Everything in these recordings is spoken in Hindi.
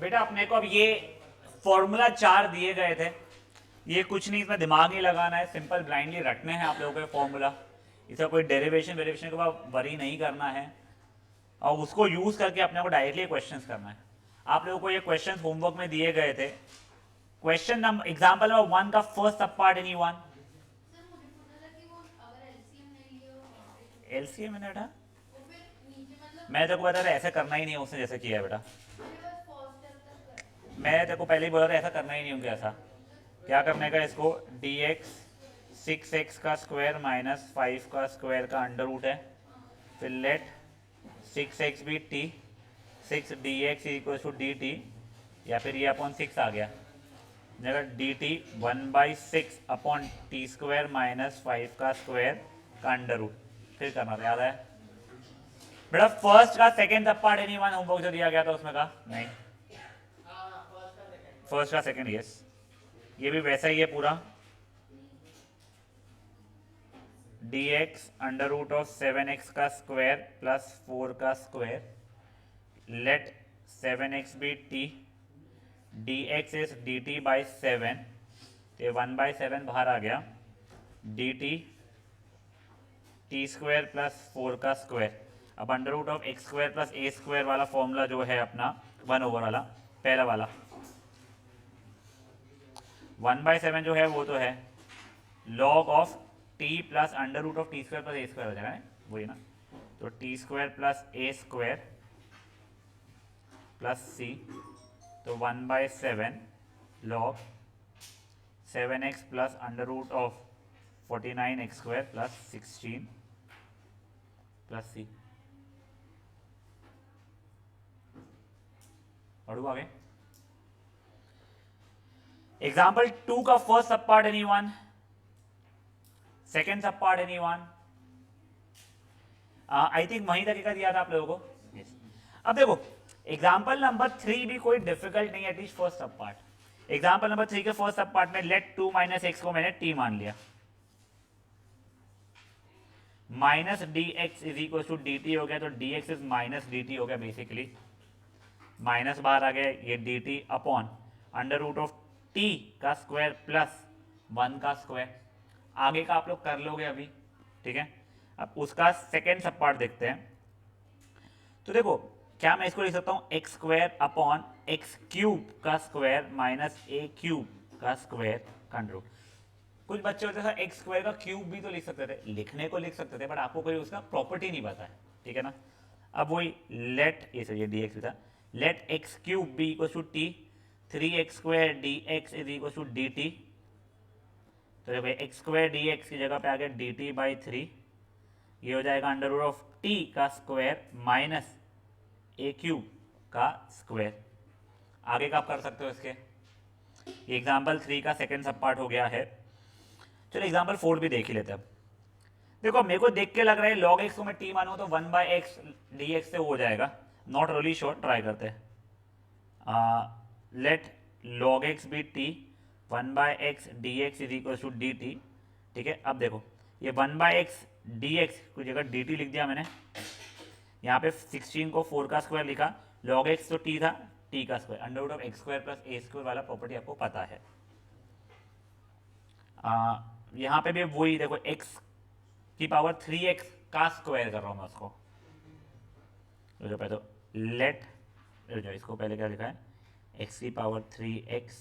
बेटा अपने को अब ये फॉर्मूला 4 दिए गए थे, ये कुछ नहीं, इसमें दिमाग नहीं लगाना है, सिंपल ब्लाइंडली रटने हैं आप लोगों के फॉर्मूला, इसका कोई डेरिवेशन वेरिएशन के बाद वरी नहीं करना है, और उसको यूज करके अपने को डायरेक्टली क्वेश्चंस करना है। आप लोगों को ये क्वेश्चंस होमवर्क में दिए गए थे। क्वेश्चन नंबर एग्जांपल नंबर 1 का first sub part any one. Sir मुझे पूछना था कि वो अगर एलसीएम ले लिए और वहाँ पे कुछ एलसीएम मैंने बेटा, वो फिर नीचे मतलब मैं तेरे को बता रहा ऐसे करना ही नहीं है उसने जैसे किया है बेटा, मैंने बस फर्स्ट स्टेप तक करा। मैं तेरे को पहले ही बोला था ऐसा करना ही नहीं होगा। ऐसा क्या करने का, इसको डी एक्स 6x का स्क्वायर माइनस 5 का स्क्वायर का अंडर रूट है, फिर let 6x be t 6 d x equal to d t, या फिर ये अपॉन 6 आ गया, जगह d t 1/6 upon t square minus 5 का स्क्वायर का अंडर रूट, फिर करना था, याद है बेटा। फर्स्ट का सेकंड सब पार्ट एनी वन होमवर्क जो दिया गया था उसमें का नहीं, फर्स्ट का सेकंड यस, ये भी वैसा ही है पूरा, d x under root of 7x का स्क्वायर प्लस 4 का square let 7x be t d x is d t by 7, तो 1/7 बाहर आ गया, d t t square plus 4 का स्क्वायर। अब under root of x square plus A square वाला फॉर्मूला जो है अपना 1/, वाला पहला वाला 1/7 जो है वो तो है log of T plus under root of T square plus A square हो जाएगा ना, वही ना, तो टी स्क्वायर प्लस ए स्क्वायर प्लस सी, तो 1/7 log 7x plus under root of 49x square plus 16 plus C. पढ़ू आगे। एग्जाम्पल 2 का first sub part any one, second sub part any one, I think वहीं तक का दिया था आप लोगों को yes. अब देखो एग्जाम्पल नंबर 3 भी कोई डिफिकल्ट नहीं है, at least first sub part. Example number 3 के फर्स्ट सब पार्ट में लेट 2 माइनस एक्स को मैंने टी मान लिया, minus d x is equal to d t हो गया, तो d x is minus d t हो गया, बेसिकली माइनस बाहर आ गया, ये d t upon under root of t का स्क्वायर प्लस 1 का स्क्वायर। आगे का आप लोग कर लोगे अभी, ठीक है। अब उसका सेकेंड सब पार्ट देखते हैं, तो देखो क्या मैं इसको लिख सकता हूं x square upon x cube का स्क्वायर माइनस ए क्यूब का स्क्वायर का अंडर रूट। कुछ बच्चे होते थे एक्स स्क्वायर का क्यूब भी तो लिख सकते थे, लिखने को लिख सकते थे, बट आपको कोई उसका प्रॉपर्टी नहीं पता है, ठीक है ना। अब वही लेट ये डी एक्स था, let x cube be equal to t 3x square d x is equal to d t, तो देखो एक्स स्क्वायर डी एक्स की जगह पे आ गया डी टी बाई 3, ये हो जाएगा अंडर रूट ऑफ टी का स्क्वायर माइनस ए क्यूब का स्क्वायर। आगे का आप कर सकते हो इसके, एग्जाम्पल 3 का सेकेंड सब पार्ट हो गया है। चलो एग्जाम्पल 4 भी देख ही लेते हैं। अब देखो मेरे को देख के लग रहा है लॉग एक्स को मैं टी मानूं तो 1/x डी एक्स से हो जाएगा, नॉट रियली श्योर, ट्राई करते हैं। Let log x be t 1/x d x is equal to d t, ठीक है। अब देखो ये 1/x डी एक्स की जगह डी टी लिख दिया मैंने, यहाँ पे 16 को 4 का स्क्वायर लिखा, लॉग एक्स तो टी था, टी का square under root of x square plus A square वाला प्रॉपर्टी आपको पता है। यहाँ पे भी वही देखो x की पावर 3x का स्क्वायर कर रहा हूँ मैं उसको, जो पहले तो लेट जो इसको पहले क्या लिखा है x की पावर 3x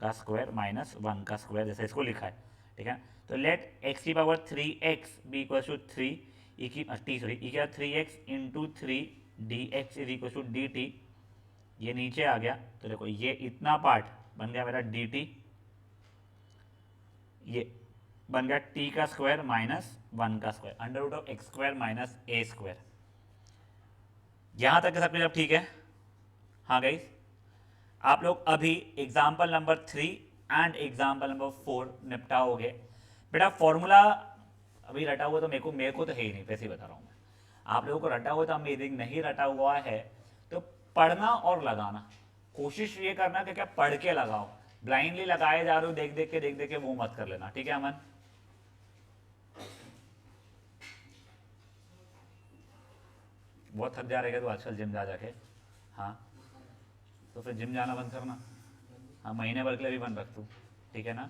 का स्क्वायर माइनस 1 का स्क्वायर, जैसे इसको लिखा है, ठीक है। तो लेट x की power 3x be equal to 3 e की टी सॉरी ई क्या 3x into 3 d x is equal to d t, ये नीचे आ गया, तो देखो ये इतना पार्ट बन गया मेरा डी टी, ये बन गया टी का स्क्वायर माइनस 1 का square under root of x square minus a square. यहां तक सब कुछ अब ठीक है। हाँ गाइस, आप लोग अभी example number 3 and example number 4 निपटाओगे। बेटा फॉर्मूला अभी रटा हुआ तो मेरे को तो है ही नहीं, वैसे ही बता रहा हूँ मैं, आप लोगों को रटा हुआ तो अमेजिंग, नहीं रटा हुआ है तो पढ़ना और लगाना, कोशिश ये करना कि क्या पढ़ के लगाओ, ब्लाइंडली लगाए जा रहे हो देख देख के वो मत कर लेना, ठीक है अमन। बहुत थक जा रहेगा तो आजकल जिम जा जाके। हाँ तो फिर जिम जाना बंद करना। हाँ, महीने भर के लिए भी बंद रख तू, ठीक है ना,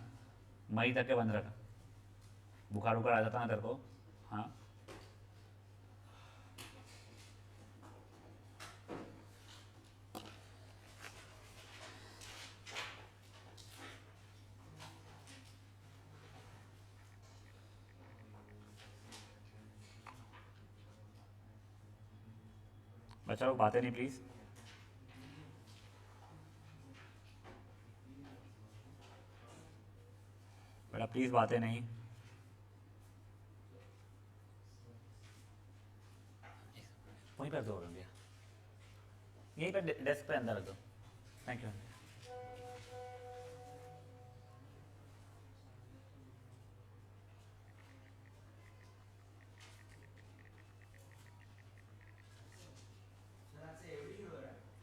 मई तक के बंद रख। बुखार उखार आ जाता ना तेरे को। हाँ, बच्चा लोग बातें नहीं प्लीज़। बेटा प्लीज़ बातें नहीं। वहीं पर दो भैया, यहीं पर डेस्क पे अंदर रख दो। Thank you.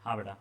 हाँ बेटा।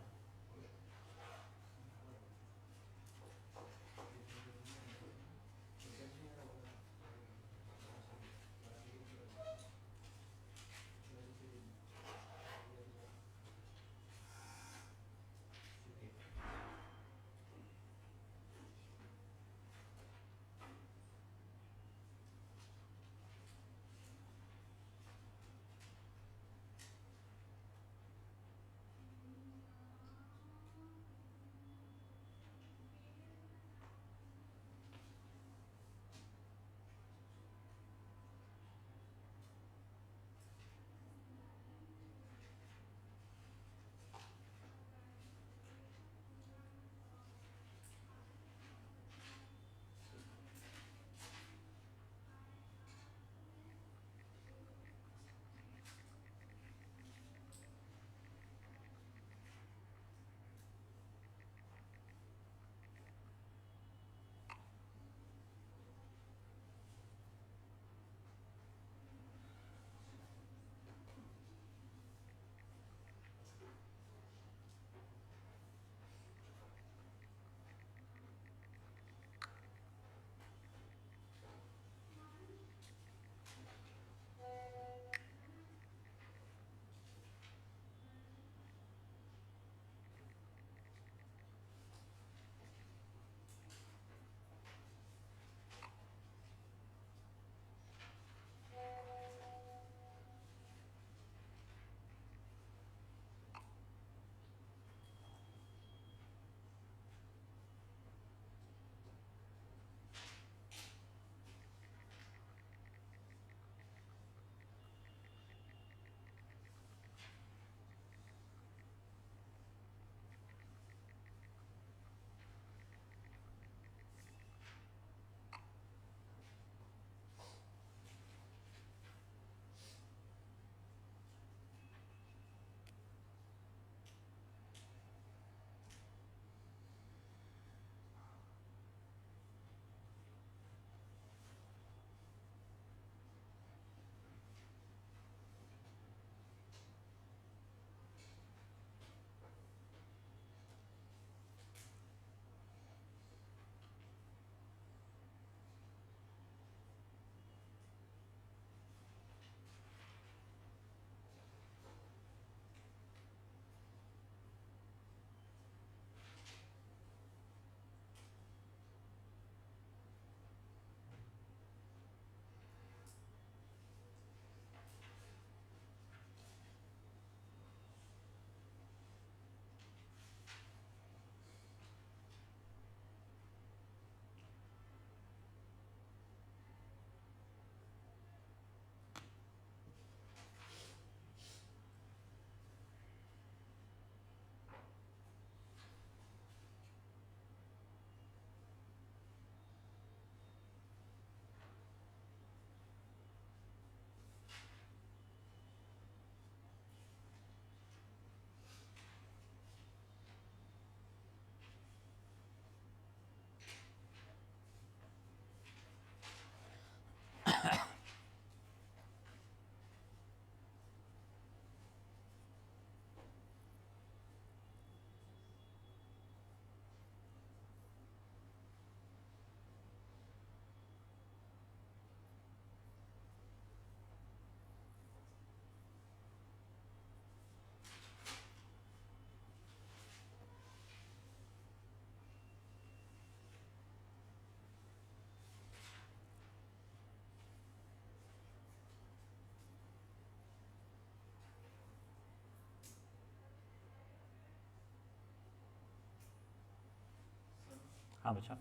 हाँ बच्चा,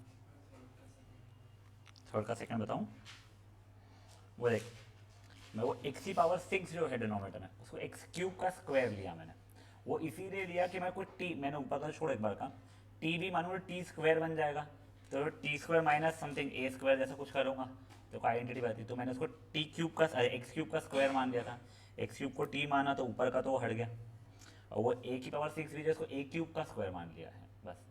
थर्ड का सेकंड बताऊँ? वो देख, मैं वो एक्स की पावर 6 जो है डिनोमिनेटर में, उसको एक्स क्यूब का स्क्वायर लिया मैंने। वो इसीलिए लिया कि मैं कोई टी, मैंने ऊपर का छोड़ एक बार का, टी भी मानूंगा टी स्क्वायर बन जाएगा, तो टी स्क्वायर माइनस समथिंग ए स्क्वायर जैसा कुछ करूँगा तो कोई आइडेंटिटी बनती, तो मैंने उसको टी क्यूब का एक्स क्यूब का स्क्वायर मान लिया था। एक्स क्यूब को टी माना तो ऊपर का तो वो हट गया, और वो ए की पावर 6 भी जो उसको ए क्यूब का स्क्वायर मान लिया है बस।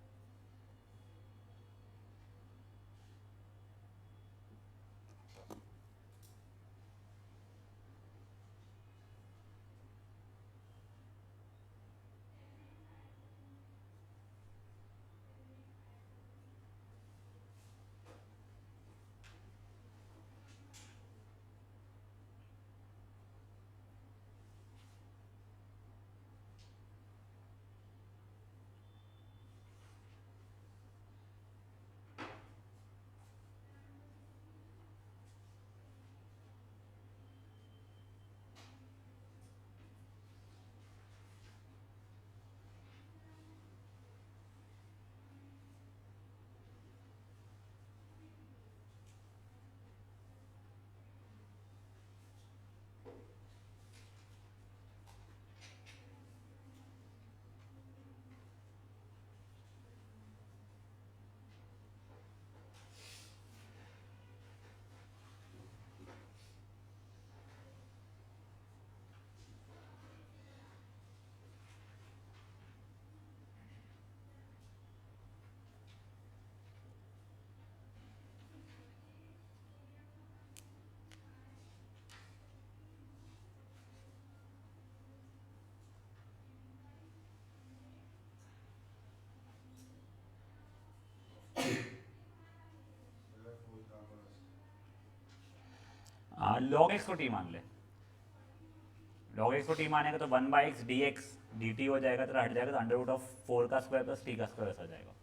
लॉग एक्स को टी मान ले, लॉग एक्स को टी मानेगा तो 1/x d x D t हो जाएगा, तो हट जाएगा, तो अंडर रूट ऑफ 4 का स्क्वायर प्लस टी का स्क्वायर ऐसा जाएगा।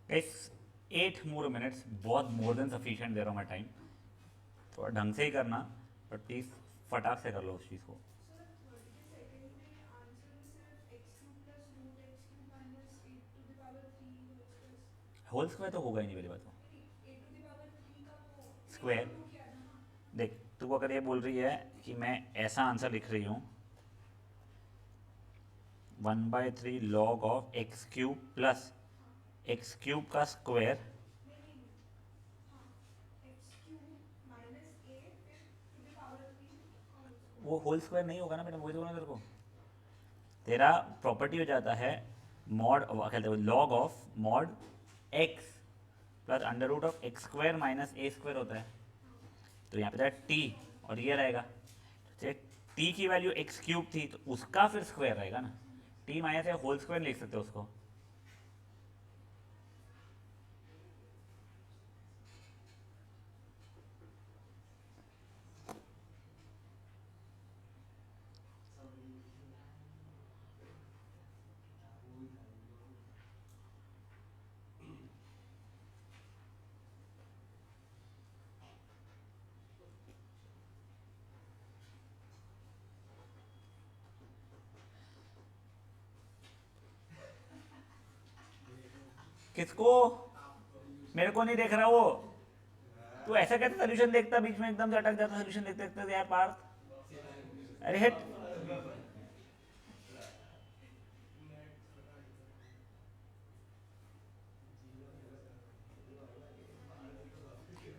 गाइस 8 मोर मिनट्स, बहुत मोर देन सफिशिएंट दे रहा हूँ मैं टाइम, थोड़ा ढंग से ही करना, बट प्लीज़ फटाक से कर लो उस चीज़ को। सर थर्ड के सेकंड में आंसर सिर्फ x cube plus root x cube minus a to the power 3 whole square. Whole square तो होगा ही नहीं मेरी बात को, नहीं ए टू द पावर 3 का वो स्क्वायर। टू किया था ना। देख तू अगर ये बोल रही है कि मैं ऐसा आंसर लिख रही हूँ 1/3 log of x cube plus x cube का स्क्वायर, नहीं नहीं नहीं, हाँ एक्स क्यूब माइनस ए फिर to the power 3 whole square. वो होल स्क्वायर नहीं होगा ना बेटा, वही तो बोला तेरे को। तेरा प्रॉपर्टी हो जाता है मॉड, कहते हैं log of mod x plus under root of x square minus a square होता है, तो यहाँ पे था टी और ये रहेगा, टी की वैल्यू एक्स क्यूब थी तो उसका फिर स्क्वायर रहेगा ना, टी माइनस ए होल स्क्वायर लिख सकते हो उसको। किसको? मेरे को नहीं देख रहा वो। तू ऐसा कैसे सोल्यूशन देखता, बीच में एकदम से अटक जाता सोल्यूशन देखते देखते यार पार्थ, अरे हिट।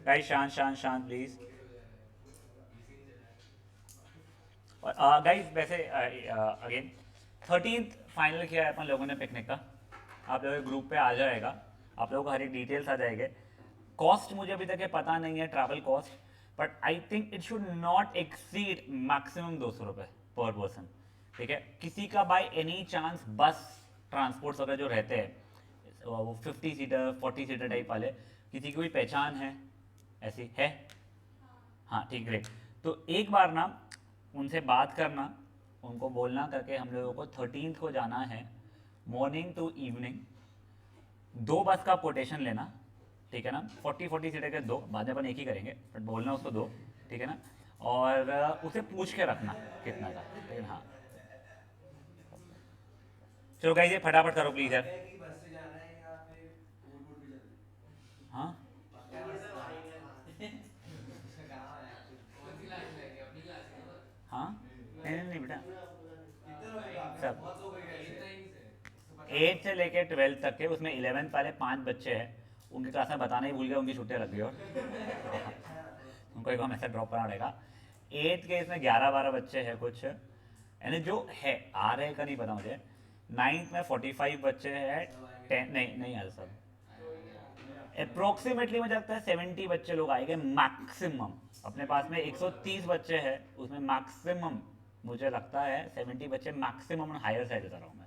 गाइस शांत शांत शांत प्लीज। और गाइस वैसे अगेन 13th फाइनल किया है अपन लोगों ने पिकनिक का, आप लोगों के ग्रुप पे आ जाएगा, आप लोगों को हर एक डिटेल्स आ जाएंगे। कॉस्ट मुझे अभी तक ये पता नहीं है travel cost, but I think it should not exceed maximum 200 रुपये पर पर्सन। ठीक है, किसी का बाय एनी चांस बस ट्रांसपोर्ट्स वगैरह जो रहते हैं वो 50 सीटर 40 सीटर टाइप वाले, किसी की कोई पहचान है ऐसी है? हाँ ठीक, ग्रेट। तो एक बार ना उनसे बात करना, उनको बोलना करके हम लोगों को 13 को जाना है, मॉर्निंग टू इवनिंग। 2 बस का कोटेशन लेना, ठीक है ना, 40 सीटर के 2, बाद में अपन एक ही करेंगे, बट बोलना उसको 2, ठीक है ना। और उसे पूछ के रखना कितना का, ठीक है ना। हाँ चलो गाइस ये फटाफट करो प्लीज़ यार। हाँ हाँ, नहीं नहीं नहीं बेटा, सब 8 से लेके 12 तक के, उसमें 11th वाले 5 बच्चे हैं, उनकी क्लास में बताना ही भूल गया, उनकी छुट्टियां लग गई। और उनको एक हम ऐसा ड्रॉप करना पड़ेगा। 8 के इसमें 11-12 बच्चे हैं कुछ, यानी जो है आ रहे का नहीं पता मुझे। 9th में 45 बच्चे हैं, 10 नहीं नहीं यार सब अप्रोक्सीमेटली मुझे लगता है 70 बच्चे लोग आएंगे मैक्सिमम। अपने पास में 130 बच्चे हैं, उसमें मैक्सिमम मुझे लगता है 70 बच्चे मैक्सिमम, हायर साइड बता रहा हूँ मैं,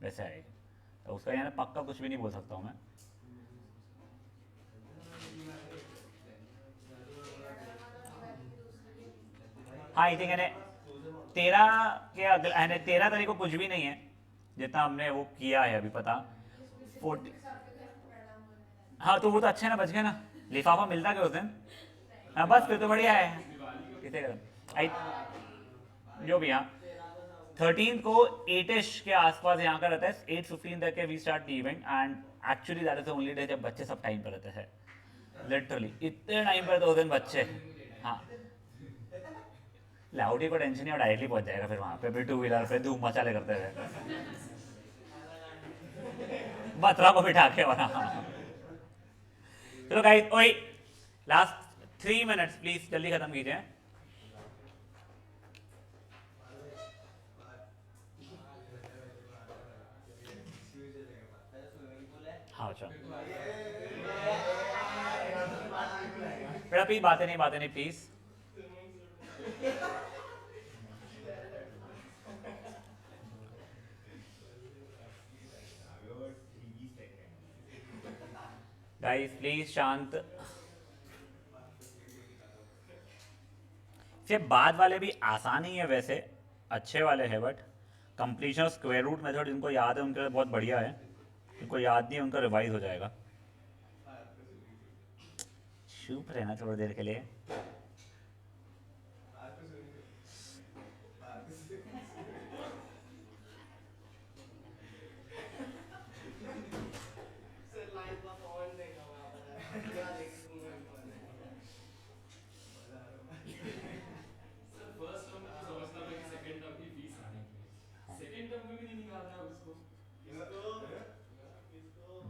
वैसे आएगी। तो उसका यानी पक्का कुछ भी नहीं बोल सकता हूँ मैं। हाँ आई थिंक यानी 13 के अगले यानी 13 तारीख को कुछ भी नहीं है जितना हमने वो किया है अभी पता। 40, हाँ तो वो तो अच्छा है ना, बच गया ना, लिफाफा मिलता क्या उस दिन। हाँ बस फिर तो बढ़िया है। कितने आई जो भी, हाँ 13 को 8ish के आसपास यहाँ का रहता है, 8:15 तक के we start the event, and actually that is the only day जब बच्चे सब टाइम पर रहते हैं, लिटरली इतने टाइम पर तो उस दिन बच्चे। हाँ लाउडी को टेंशन नहीं, और डायरेक्टली पहुंच जाएगा फिर वहाँ पे भी 2 व्हीलर पे धूम मचाले करते हुए, बतरा को बिठा के। और हाँ चलो गाइस, ओए लास्ट 3 मिनट्स प्लीज जल्दी खत्म कीजिए। हाँ अच्छा बेटा प्लीज, बातें नहीं प्लीज। गाइस प्लीज शांत। से बाद वाले भी आसान ही है वैसे, अच्छे वाले हैं, but completion square root method जिनको याद है उनके लिए बहुत बढ़िया है, जिनको याद नहीं है उनका रिवाइज हो जाएगा। चुप रहना थोड़ी देर के लिए।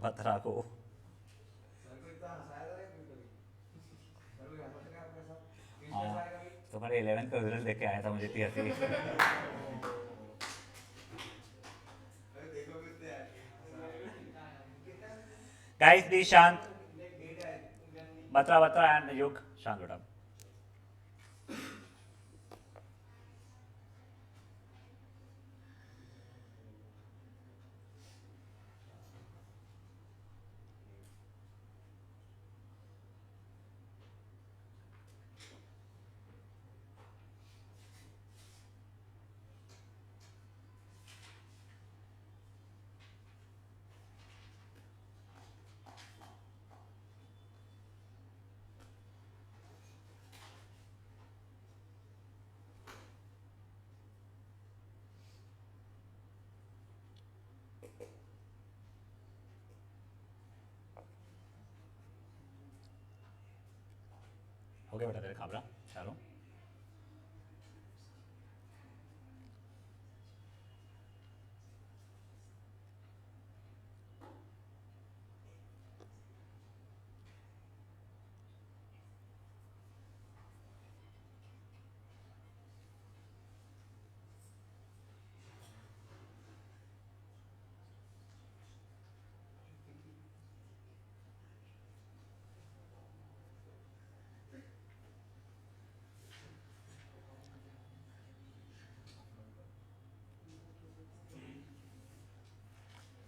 बतरा को हाँ, तुम्हारे 11th का रिजल्ट देख के आया था, मुझे इतनी हंसी। गाइस प्लीज शांत, बतरा एंड युग शांत बेटा। हो गया बेटा तेरे खाबरा चारों।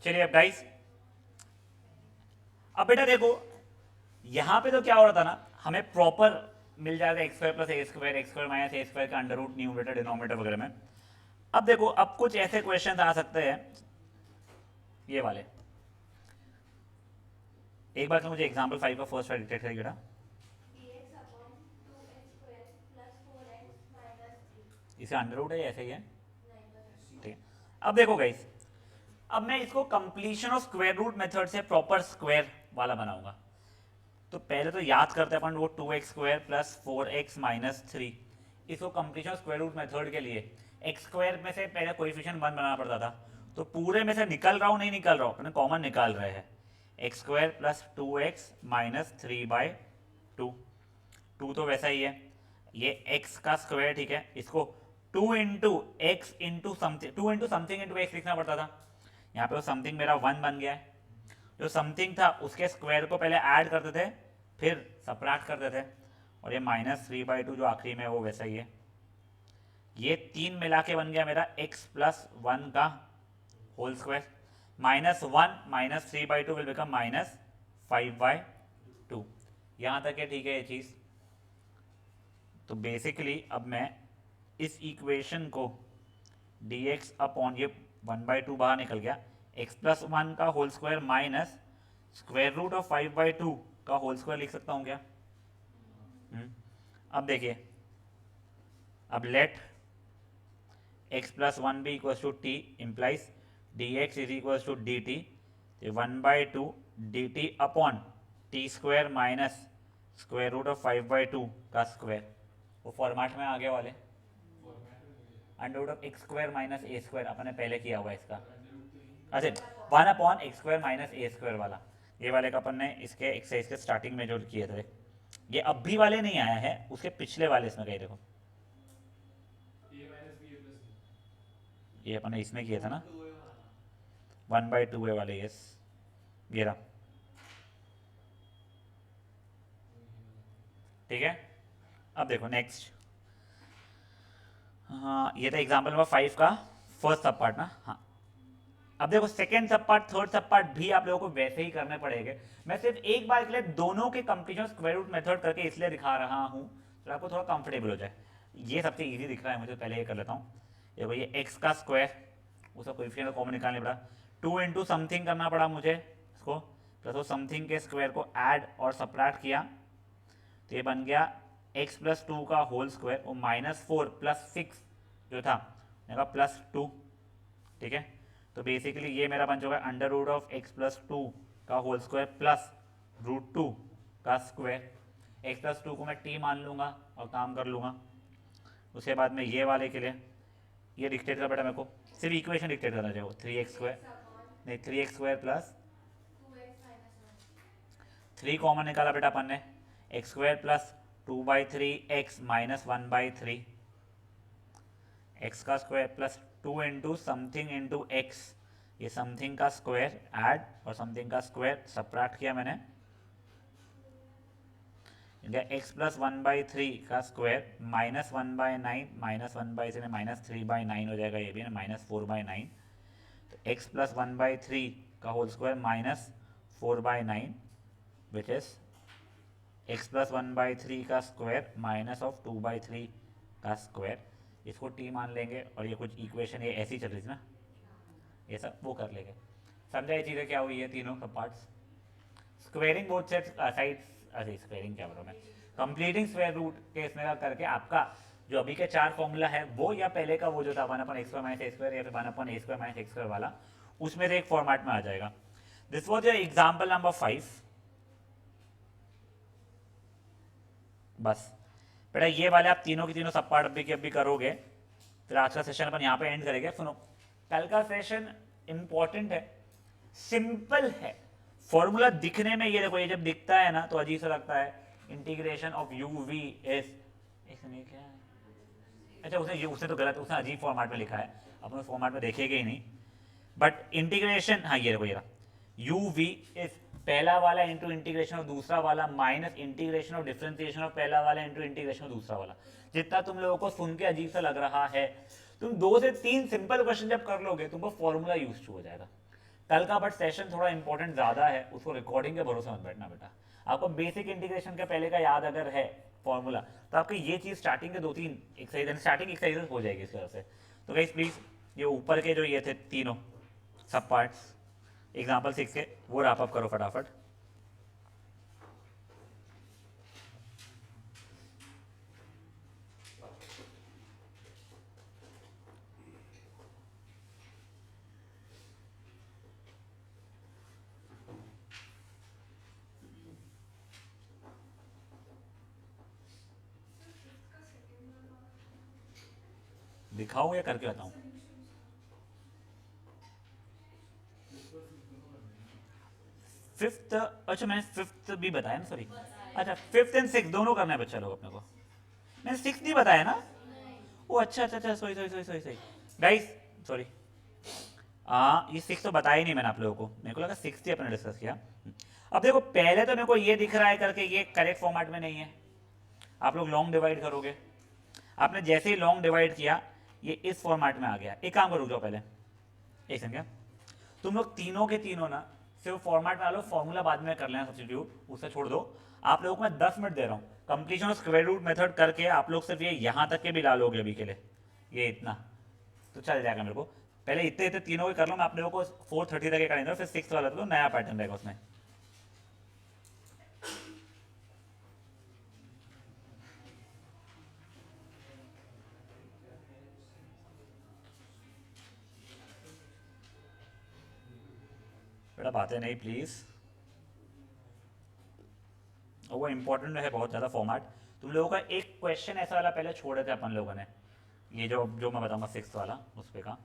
चलिए अब गाइस, अब बेटा देखो यहां पे तो क्या हो रहा था ना, हमें प्रॉपर मिल जाएगा x square plus A square, x square minus a square का अंडर रूट न्यूमरेटर डिनोमिनेटर वगैरह में। अब देखो अब कुछ ऐसे क्वेश्चन आ सकते हैं ये वाले। एक बार तो मुझे एग्जांपल 5 का फर्स्ट डिटेक्ट करिए बेटा। dx upon 2x square plus 4x minus 3 इसे अंडर रूट है या ऐसे ही है? नहीं बस ठीक है, अब देखो गाइस, अब मैं इसको completion of square root method से प्रॉपर स्क्वायर वाला बनाऊंगा। तो पहले तो याद करते हैं अपन वो 2x square plus 4x minus 3, इसको कंप्लीशन स्क्वायर रूट मेथड के लिए एक्स स्क्वायर में से पहले कोएफिशिएंट 1 बनाना पड़ता था, तो पूरे में से निकल रहा हूँ नहीं निकल रहा हूँ, अपने कॉमन निकाल रहे हैं, x square plus 2x minus 3/2, 2 तो वैसा ही है, ये x का स्क्वायर, ठीक है, इसको 2 into x into something, 2 into something into x लिखना पड़ता था, यहाँ पे वो समथिंग मेरा 1 बन गया है, जो समथिंग था उसके स्क्वायर को पहले ऐड करते थे फिर सबट्रैक्ट करते थे, और ये माइनस 3/2 जो आखिरी में है वो वैसा ही है, ये 3 मिला के बन गया मेरा x प्लस 1 का whole square, -1 minus 3/2 will become minus 5/2, यहाँ तक है, ठीक है ये चीज़। तो बेसिकली अब मैं इस इक्वेशन को dx अपॉन ये 1/2 बाहर निकल गया, x प्लस 1 का whole square minus square root of 5/2 का होल स्क्वायर लिख सकता हूँ क्या? अब देखिए, अब लेट x प्लस 1 भी equal to t implies dx is equal to d t, 1/2 dt upon t square minus square root of 5/2 का स्क्वायर, वो फॉर्मेट में आ गया वाले, under root of x square minus a square अपन ने पहले किया हुआ इसका, अच्छा 1 upon x square minus a square वाला, ये वाले का अपन ने इसके एक्सरसाइज के स्टार्टिंग में जो किए थे, ये अब भी वाले नहीं आया है, उसके पिछले वाले इसमें कहीं देखो, ये अपन ने इसमें किया था ना 1/2 है वाले, यस ये रहा, ठीक है। अब देखो नेक्स्ट, हाँ ये था एग्जाम्पल नंबर 5 का फर्स्ट सब पार्ट ना, हाँ अब देखो सेकेंड सब पार्ट थर्ड सब पार्ट भी आप लोगों को वैसे ही करने पड़ेंगे, मैं सिर्फ एक बार के लिए दोनों के कंप्लीशन स्क्वायर रूट मेथड करके इसलिए दिखा रहा हूँ तो आपको थोड़ा कंफर्टेबल हो जाए, ये सबसे इजी दिख रहा है मुझे, पहले ये कर लेता हूँ। देखो ये एक्स का स्क्वायर, उसका कोएफिशिएंट कॉमन निकालने पड़ा, 2 इंटू समथिंग करना पड़ा मुझे इसको, प्लस वो समथिंग के स्क्वायर को ऐड और सब्ट्रैक्ट किया, तो ये बन गया x प्लस 2 का होल स्क्वायर, और -4 प्लस 6 जो था +2, ठीक है। तो बेसिकली ये मेरा बन चुका है under root of x plus 2 का होल स्क्वायर प्लस √2 का स्क्वायर, x प्लस 2 को मैं t मान लूँगा और काम कर लूँगा। उसके बाद में ये वाले के लिए ये डिक्टेट कर बेटा, मेरे को सिर्फ इक्वेशन डिक्टेट करना चाहिए, 3x² नहीं 3x² plus 2x minus 1 3 common निकाला बेटा अपन ने, x² plus 2/3x minus 1/3, x का square plus 2 into something into x, ये समथिंग का स्क्वायर ऐड और समथिंग का स्क्वायर सब्ट्रैक्ट किया मैंने, x प्लस 1/3 का स्क्वायर -1/9 -1/3 -3/9 हो जाएगा, ये भी ना -4/9, तो x प्लस 1/3 का whole square -4/9 which is x plus 1/3 का स्क्वायर माइनस ऑफ 2/3 का स्क्वायर, इसको t मान लेंगे, और ये कुछ इक्वेशन ये ऐसी चल रही थी ना, ये सब वो कर लेंगे, समझा ये चीज़ें क्या हुई है तीनों सब पार्ट्स, स्क्वेयरिंग बोथ साइड्स, अरे स्क्वेयरिंग क्या बोलूँ मैं, कंप्लीटिंग स्क्वायर रूट के इसमें का करके आपका जो अभी के 4 फॉर्मूला है वो, या पहले का वो जो था 1/x² - a² या फिर 1/a² - x² वाला, उसमें से एक फॉर्मेट में आ जाएगा। This was your example number 5। बस बेटा ये वाले आप तीनों की तीनों सब पार्ट अभी के अभी करोगे, फिर आज का सेशन अपन यहाँ पे एंड करेंगे। सुनो कल का सेशन इंपॉर्टेंट है, सिंपल है, फॉर्मूला दिखने में ये देखो, ये जब दिखता है ना तो अजीब सा लगता है, integration of you V S, इसमें क्या है, अच्छा उसने तो गलत, उसने अजीब फॉर्मेट में लिखा है, अपन उस फॉर्मेट में देखेंगे ही नहीं, बट इंटीग्रेशन, हाँ ये देखो ये रहा, यू वी इस पहला वाला इंटू इंटीग्रेशन ऑफ दूसरा वाला minus integration of differentiation of पहला वाला इंटू इंटीग्रेशन ऑफ दूसरा वाला। जितना तुम लोगों को सुन के अजीब सा लग रहा है, तुम 2 से 3 सिंपल क्वेश्चन जब कर लोगे तुमको फॉर्मूला यूज हो जाएगा, कल का बट सेशन थोड़ा इंपॉर्टेंट ज़्यादा है, उसको रिकॉर्डिंग के भरोसे मत बैठना बेटा। आपको बेसिक इंटीग्रेशन के पहले का याद अगर है फॉर्मूला, तो आपकी ये चीज़ स्टार्टिंग के 2-3 एक्सरसाइज, स्टार्टिंग एक्सरसाइजेस हो जाएगी इस तरह से। तो गाइस प्लीज़ ये ऊपर के जो ये थे तीनों सब पार्ट्स एग्जाम्पल 6 के वो रैप अप करो फटाफट। सर फिफ्थ का सेकेंड वाला दिखाऊँ या करके बताऊँ? सॉल्यूशंस फिफ्थ, अच्छा मैंने फिफ्थ भी बताया ना, सॉरी। अच्छा फिफ्थ एंड सिक्स दोनों करना है बच्चा लोग अपने को। मैंने सिक्स नहीं बताया ना? ओ अच्छा अच्छा अच्छा, sorry sorry sorry sorry sorry guys, sorry. हाँ ये सिक्स तो बताया ही नहीं मैंने आप लोगों को, मेरे को लगा सिक्स ही अपने डिस्कस किया। अब देखो पहले तो मेरे को ये दिख रहा है करके ये करेक्ट फॉर्मेट में नहीं है। आप लोग लॉन्ग डिवाइड करोगे, आपने जैसे ही लॉन्ग डिवाइड किया ये इस फॉर्मेट में आ गया। एक काम करो, जाओ पहले एक सेकंड, क्या तुम लोग तीनों के तीनों ना सिर्फ फॉर्मेट में आ लो, फॉर्मूला बाद में कर लेना सब्स्टिट्यूट, उससे छोड़ दो। आप लोगों को मैं 10 मिनट दे रहा हूँ, completion of square root method करके आप लोग सिर्फ ये यहाँ तक के भी ला लोगे अभी के लिए, ये इतना तो चल जाएगा मेरे को। पहले इतने इतने तीनों के कर लो, मैं आप लोगों को 4:30 तक करेंगे, फिर 6 वाला तो नया पैटर्न रहेगा उसमें। बेटा बातें नहीं प्लीज़, और वो इंपॉर्टेंट है बहुत ज़्यादा फॉर्मेट। तुम लोगों का एक क्वेश्चन ऐसा वाला पहले छोड़े थे अपन लोगों ने, ये जो जो मैं बताऊंगा 6 वाला उस पे का।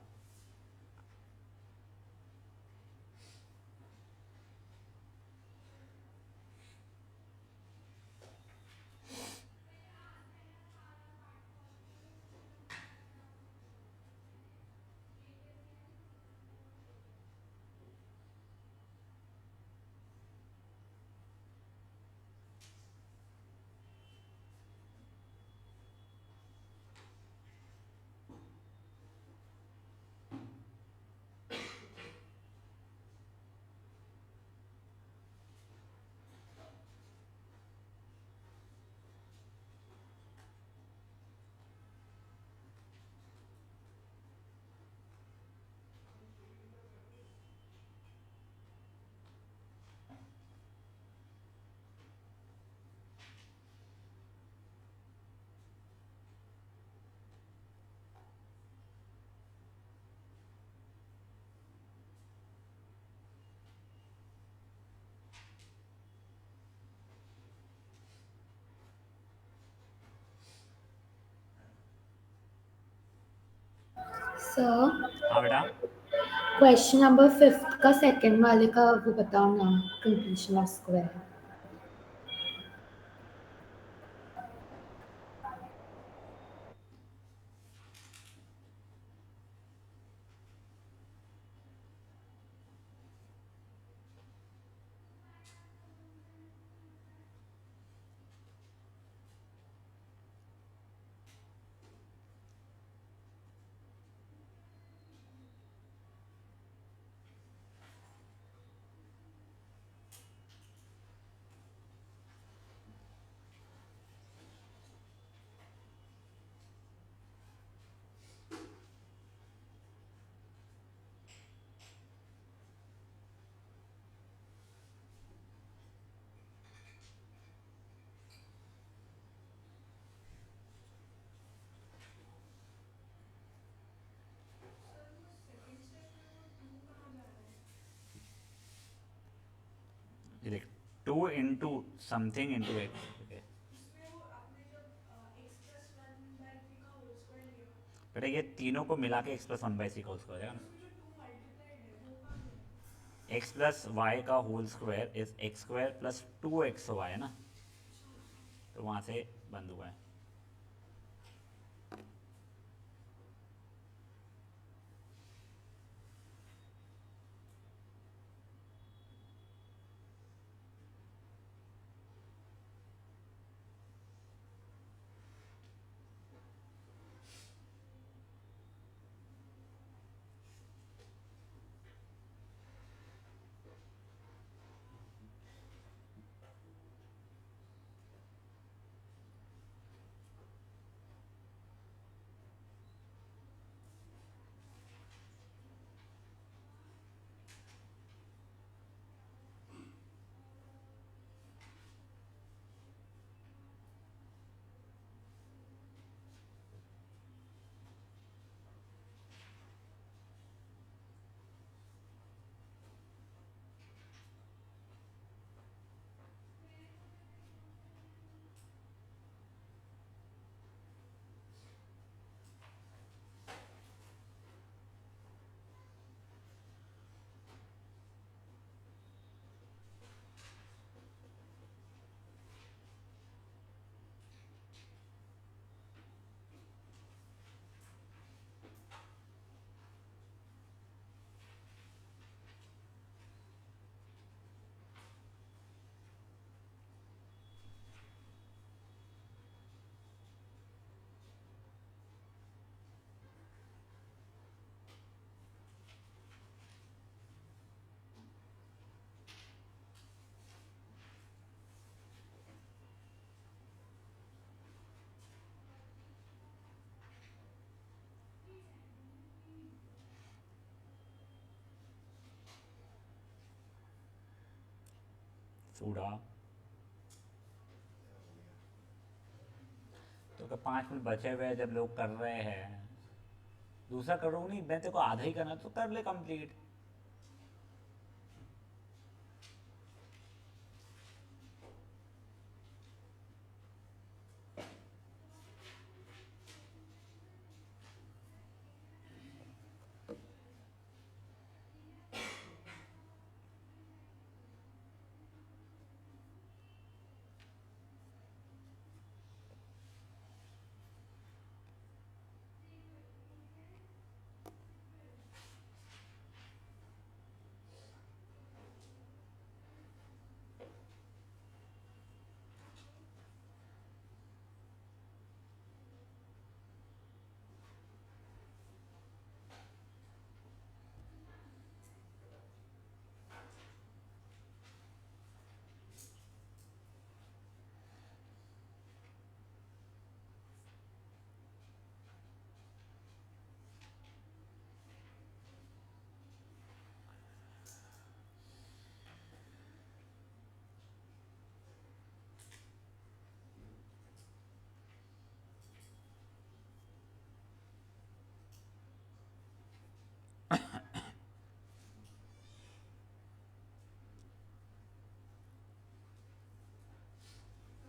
सर हाँ बेटा, क्वेश्चन नंबर 5 का सेकंड वाले का वो बताओ ना, completion of square. Second step में वो टू कहाँ जा रहा है? ये देख 2 इंटू समथिंग इंटू एक्स। उसमें वो आपने जब x plus one by three का होल स्क्वायर लिया, बेटा ये तीनों को मिला के x+1/c का उसका हो जाएगा फिर ना। उसमें जो टू मल्टीप्लाइड है वो कहाँ गया? x+y का whole square is x² plus 2xy है ना, तो वहाँ से बंद हुआ है। चूड़ा। तो क्या 5 मिनट बचे हुए हैं जब लोग कर रहे हैं, दूसरा करो नहीं, मैं तेरे को आधा ही करना तो कर ले कंप्लीट।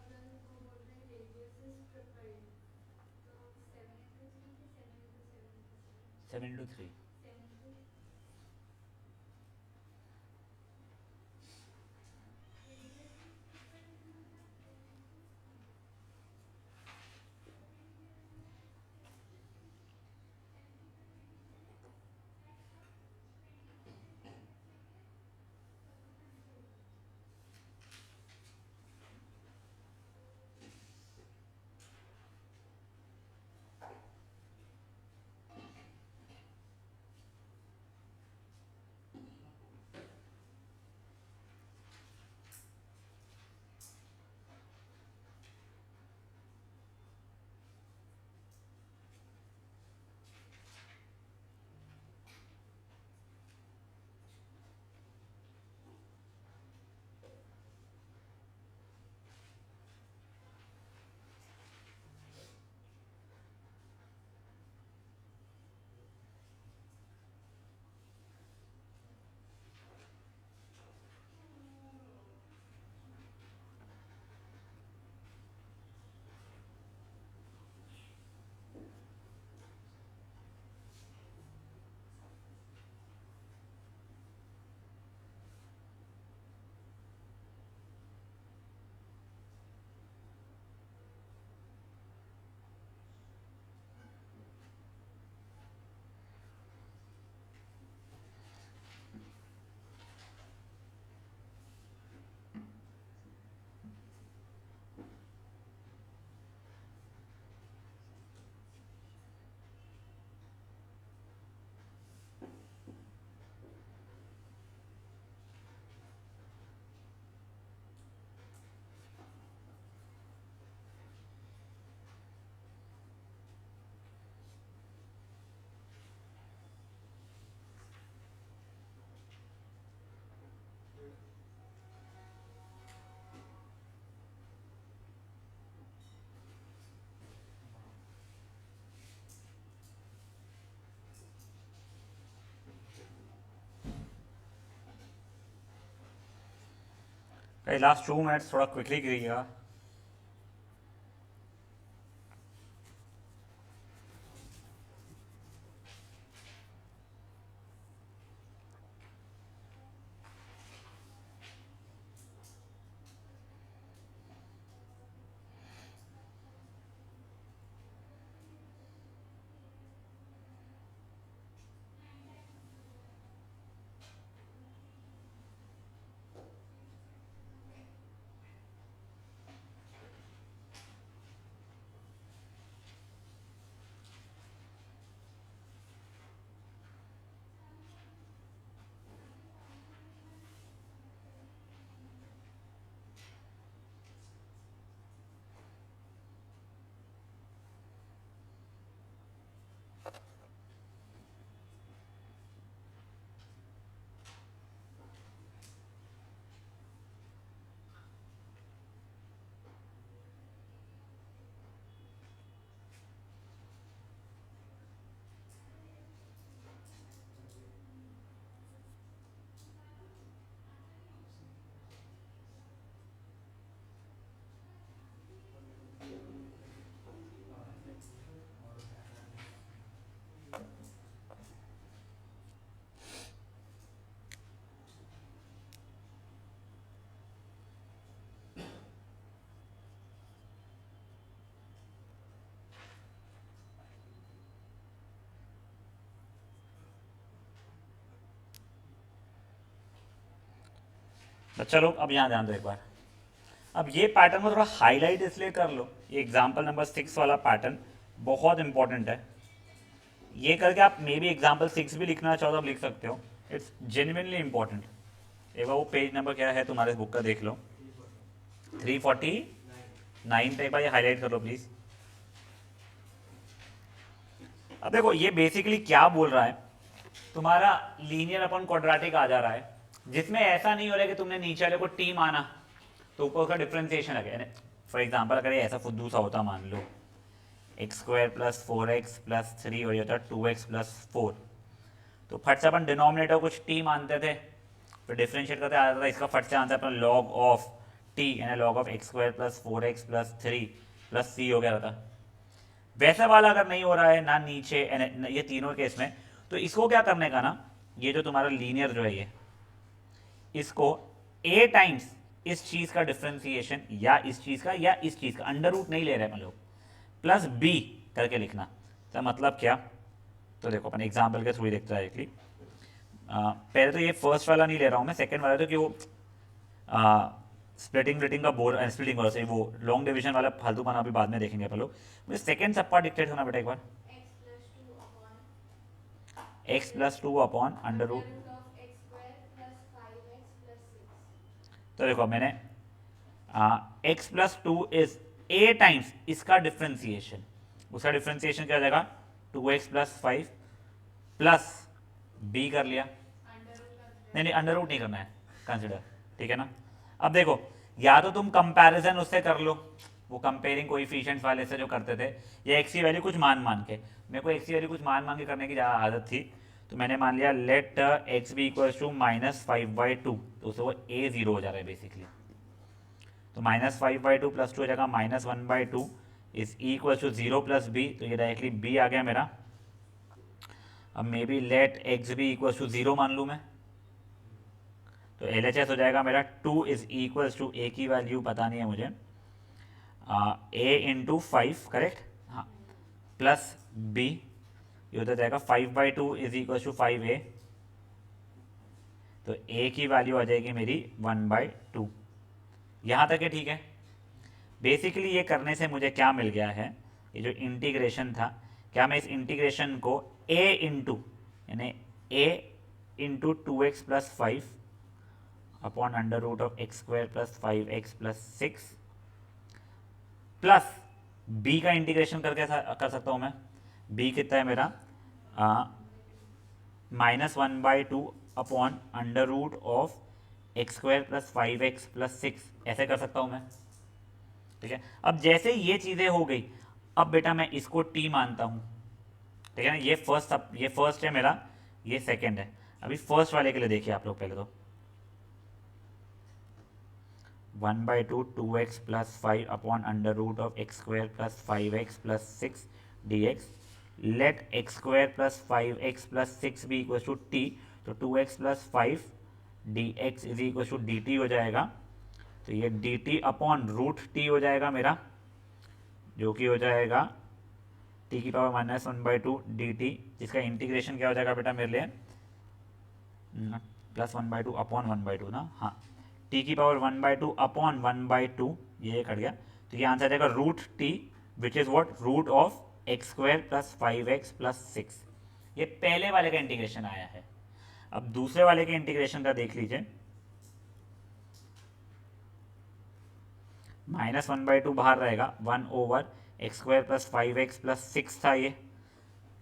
अगर वो बोल रहे हैं radius is tripled, तो 7 into 3 कि 7 into 7 into 7? 7 into 3। 7 into last 2 minutes थोड़ा क्विकली करिएगा। तो चलो अब यहाँ ध्यान दो एक बार। अब ये पैटर्न को थोड़ा हाईलाइट इसलिए कर लो, ये एग्जाम्पल नंबर 6 वाला पैटर्न बहुत इंपॉर्टेंट है। ये करके आप मे बी एग्जाम्पल 6 भी लिखना चाहो तो आप लिख सकते हो, इट्स जेन्युइनली इंपॉर्टेंट। एक बार वो पेज नंबर क्या है तुम्हारे बुक का देख लो, 349 पे एक बार ये हाईलाइट कर लो प्लीज। अब देखो ये बेसिकली क्या बोल रहा है, तुम्हारा लीनियर अपन क्वाड्रेटिक आ जा रहा है, जिसमें ऐसा नहीं हो रहा है कि तुमने नीचे वाले को टी माना तो ऊपर का डिफरेंशिएशन है। फॉर एग्जाम्पल अगर ये ऐसा फुद्दू सा होता, मान लो X square plus 4x plus 3 और ये होता 2x प्लस 4, तो फट से अपन डिनोमिनेटर कुछ टी मानते थे, फिर डिफरेंशिएट करते आता था, इसका फट से आंसर अपना लॉग ऑफ टी यानी log of x square plus 4x plus 3 plus c हो गया था। वैसा वाला अगर नहीं हो रहा है ना नीचे ये तीनों केस में, तो इसको क्या करने का ना, ये जो तुम्हारा लीनियर जो है ये, इसको a टाइम्स इस चीज का डिफरेंशिएशन या इस चीज का या इस चीज का, अंडर रूट नहीं ले रहे हम लोग, प्लस b करके लिखना। तो मतलब क्या, तो देखो अपन एग्जाम्पल के थ्रू ही देखते हैं। पहले तो ये फर्स्ट वाला नहीं ले रहा हूँ मैं, सेकंड वाला, तो कि वो स्प्लिटिंग का बोर स्प्लिटिंग वाला से वो लॉन्ग डिवीजन वाला फालतू पाना अभी बाद में देखेंगे अपन लोग। मुझे सेकंड सब पार्ट डिक्टेट होना बेटा एक बार, x plus 2 upon under root. तो देखो मैंने x plus 2 is a times इसका डिफरेंशिएशन, उसका डिफरेंशिएशन क्या हो जाएगा 2x प्लस 5 प्लस b कर लिया, नहीं अंडर रूट नहीं करना है कंसिडर, ठीक है ना। अब देखो या तो तुम कंपैरिजन उससे कर लो, वो कंपेयरिंग कोएफिशिएंट्स वाले से जो करते थे, या एक्स की वैल्यू कुछ मान के, मेरे को एक्स की वैल्यू कुछ मान के करने की ज़्यादा आदत थी, तो मैंने मान लिया let x be equal to -5/2, तो उससे वो a0 हो जा रहा है बेसिकली। तो -5/2 प्लस 2 हो जाएगा -1/2 is equal to 0 plus b, तो ये डायरेक्टली b आ गया मेरा। अब maybe let x be equal to 0 मान लूँ मैं, तो LHS हो जाएगा मेरा 2 इज इक्वल टू a की वैल्यू पता नहीं है मुझे, a इंटू 5 करेक्ट, हाँ, प्लस b, ये होता जाएगा 5/2 इज इक्वल टू 5a, तो a की वैल्यू आ जाएगी मेरी 1/2। यहाँ तक है ठीक है। बेसिकली ये करने से मुझे क्या मिल गया है, ये जो इंटीग्रेशन था, क्या मैं इस इंटीग्रेशन को a इंटू यानी a into 2x plus 5 upon under root of x square plus 5x plus 6 plus b का इंटीग्रेशन करके कर सकता हूँ मैं। b कितना है मेरा -1/2 upon under root of x square plus 5x plus 6, ऐसे कर सकता हूँ मैं, ठीक है। अब जैसे ये चीज़ें हो गई, अब बेटा मैं इसको t मानता हूँ, ठीक है ना। ये फर्स्ट है मेरा, ये सेकंड है। अभी फर्स्ट वाले के लिए देखिए आप लोग पहले तो 1/2 2x plus 5 upon under root of x square plus 5x plus 6 dx, let x square plus 5x plus 6 भी इक्वल टू टी, तो 2x plus 5 dx is equal to dt हो जाएगा। तो ये dt अपॉन रूट टी हो जाएगा मेरा, जो कि हो जाएगा t की पावर -1/2 dt, जिसका इंटीग्रेशन क्या हो जाएगा बेटा मेरे लिए +1/2 अपॉन 1/2 ना, हाँ, t की पावर 1/2 अपॉन 1/2, ये कट गया, तो ये आंसर आ जाएगा root t which is what root of x square plus 5x plus 6। ये पहले वाले का इंटीग्रेशन आया है। अब दूसरे वाले के इंटीग्रेशन का देख लीजिए, -1/2 बाहर रहेगा, 1/x² प्लस 5x प्लस 6 था ये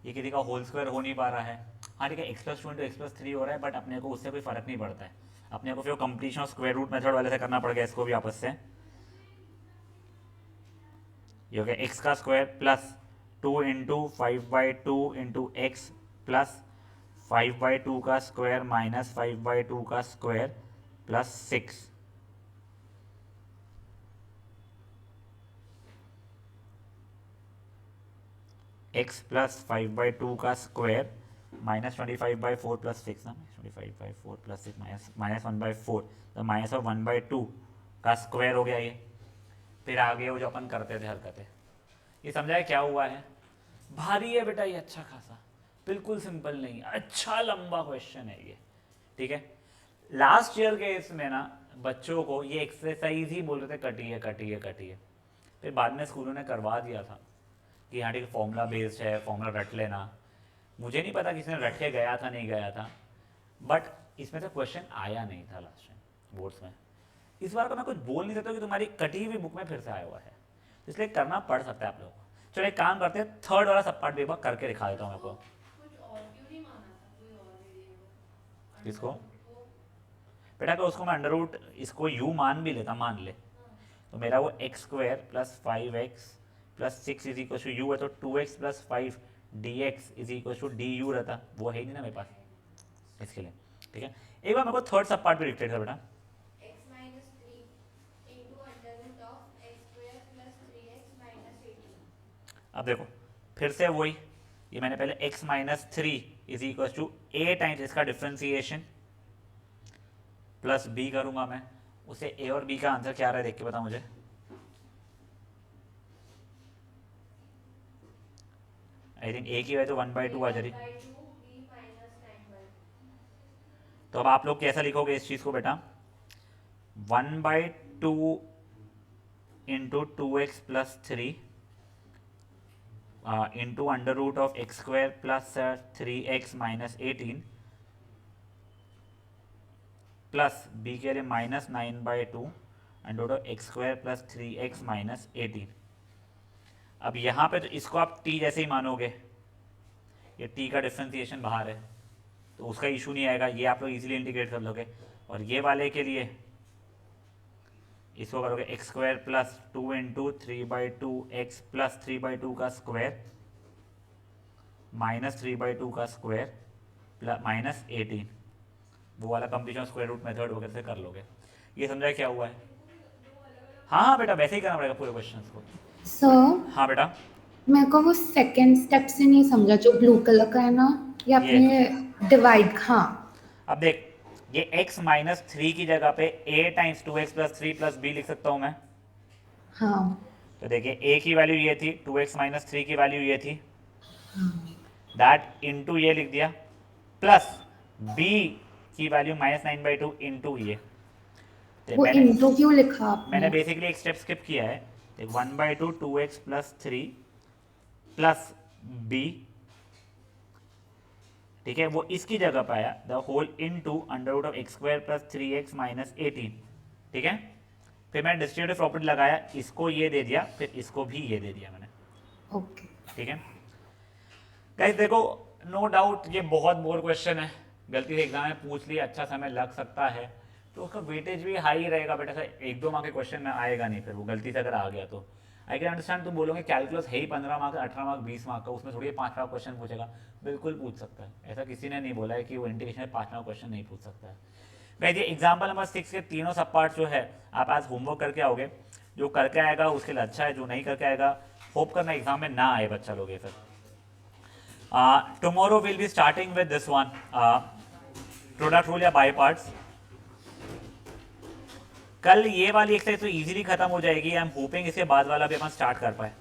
किसी का होल स्क्वायर हो नहीं पा रहा है, हाँ ठीक है, x plus 2 into x plus 3 हो रहा है, बट अपने को उससे कोई फर्क नहीं पड़ता है, अपने को फिर completion of square root method वाले से करना पड़ गया इसको भी आपस से। ये हो गया एक्स का square plus 2 into 5/2 into x plus 5/2 का स्क्वायर माइनस 5/2 का स्क्वायर प्लस 6, एक्स प्लस 5/2 का स्क्वायर -25/4 प्लस 6 ना, 25/4 प्लस 6 -1/4, तो -1/2 का स्क्वायर हो गया ये। फिर आगे वो जो अपन करते थे हरकतें, ये समझाया क्या हुआ है। भारी है बेटा ये अच्छा खासा, बिल्कुल सिंपल नहीं, अच्छा लंबा क्वेश्चन है ये, ठीक है। लास्ट ईयर के इसमें ना बच्चों को ये एक्सरसाइज ही बोल रहे थे कटी है कटी है कटी है, फिर बाद में स्कूलों ने करवा दिया था कि हाँ ठीक है फॉर्मूला बेस्ड है, फॉर्मूला रट लेना। मुझे नहीं पता किसी ने रट के गया था नहीं गया था, बट इसमें से क्वेश्चन आया नहीं था लास्ट टाइम बोर्ड्स में। इस बार का मैं कुछ बोल नहीं सकता कि तुम्हारी कटी हुई बुक में फिर से आया हुआ है, इसलिए करना पड़ सकता है आप लोगों को। चलो एक काम करते हैं, थर्ड वाला सब पार्ट भी एक बार करके दिखा देता हूँ आपको। कुछ और क्यों नहीं माना था, कोई और वेरिएबल? किसको? बेटा तो उसको मैं अंडर रूट इसको यू मान भी लेता, मान ले तो मेरा वो x square plus 5x plus 6 is equal to u है, तो 2x plus 5 dx is equal to d u रहता, वो है ही नहीं ना मेरे पास इसके लिए। ठीक है, एक बार मेरे को थर्ड सब पार्ट भी डिक्टेट कर बेटा। x minus 3 into under root of x square plus 3x minus 18. अब देखो फिर से वही, ये मैंने पहले x minus 3 is equal to a times इसका डिफ्रेंसिएशन प्लस b करूंगा मैं, उसे a और b का आंसर क्या आ रहा है देख के बता मुझे। आई थिंक a की वजह तो 1/2 आ जा रही। 1/2 b minus 9/2. तो अब आप लोग कैसा लिखोगे इस चीज को बेटा, 1/2 into 2x plus 3 into under root of x square plus 3x minus 18 plus b के लिए minus 9/2 under root of x square plus 3x minus 18। अब यहाँ पे तो इसको आप t जैसे ही मानोगे, ये t का डिफ्रेंसिएशन बाहर है तो उसका इशू नहीं आएगा, ये आप लोग इजीली इंटीग्रेट कर लोगे। और ये वाले के लिए इसको करोगे x square plus 2 into 3/2 x plus 3/2 का स्क्वायर माइनस 3/2 का स्क्वायर प्लस माइनस 18, वो वाला कंप्लीशन स्क्वायर रूट मेथड वगैरह से कर लोगे। ये समझा क्या हुआ है? हाँ हाँ बेटा वैसे ही करना पड़ेगा पूरे क्वेश्चन को। सर हाँ बेटा मेरे को वो सेकंड स्टेप से नहीं समझा जो ब्लू कलर का है ना, ये अपने डिवाइड। हाँ अब देख ये x माइनस 3 की जगह पे a times 2x plus 3 plus b लिख सकता हूँ मैं। हाँ तो देखिए a की वैल्यू ये थी, 2x माइनस 3 की वैल्यू ये थी, दैट इनटू ये लिख दिया, प्लस b की वैल्यू माइनस 9/2 इनटू ये। तो वो इनटू क्यों लिखा आपने? मैंने बेसिकली एक स्टेप स्किप किया है। 1/2 2x प्लस 3 प्लस b, ठीक है, वो इसकी जगह पे आया the whole into under root of x square plus 3x minus 18। ठीक है, फिर मैंने डिस्ट्रीब्यूटिव प्रॉपर्टी लगाया, इसको ये दे दिया, फिर इसको भी ये दे दिया मैंने। ओके ठीक है गाइस, देखो नो डाउट ये बहुत बोर क्वेश्चन है, गलती से एग्जाम में पूछ लिया, अच्छा समय लग सकता है तो उसका वेटेज भी हाई रहेगा बेटा, सर 1-2 मार्क के क्वेश्चन में आएगा नहीं, फिर वो गलती से अगर आ गया तो आई कैन अंडरस्टैंड। तुम बोलोगे कैलकुलस है ही 15 मार्क 18 मार्क 20 मार्क का, उसमें थोड़ी 5 मार्क क्वेश्चन पूछेगा, बिल्कुल पूछ सकता है, ऐसा किसी ने नहीं बोला है कि वो इंटीग्रेशन में 5 मार्क क्वेश्चन नहीं पूछ सकता है। गाइस ये एग्जाम्पल नंबर 6 के तीनों सब पार्ट जो है आप आज होमवर्क करके आओगे, जो करके आएगा उसके लिए अच्छा है, जो नहीं करके आएगा होप करना एग्जाम में ना आए बच्चा लोग। फिर tomorrow will be starting with this one product rule या बाय पार्ट्स। कल ये वाली एक्सरसाइज तो इजीली खत्म हो जाएगी, आई एम होपिंग इसके बाद वाला भी अपन स्टार्ट कर पाए।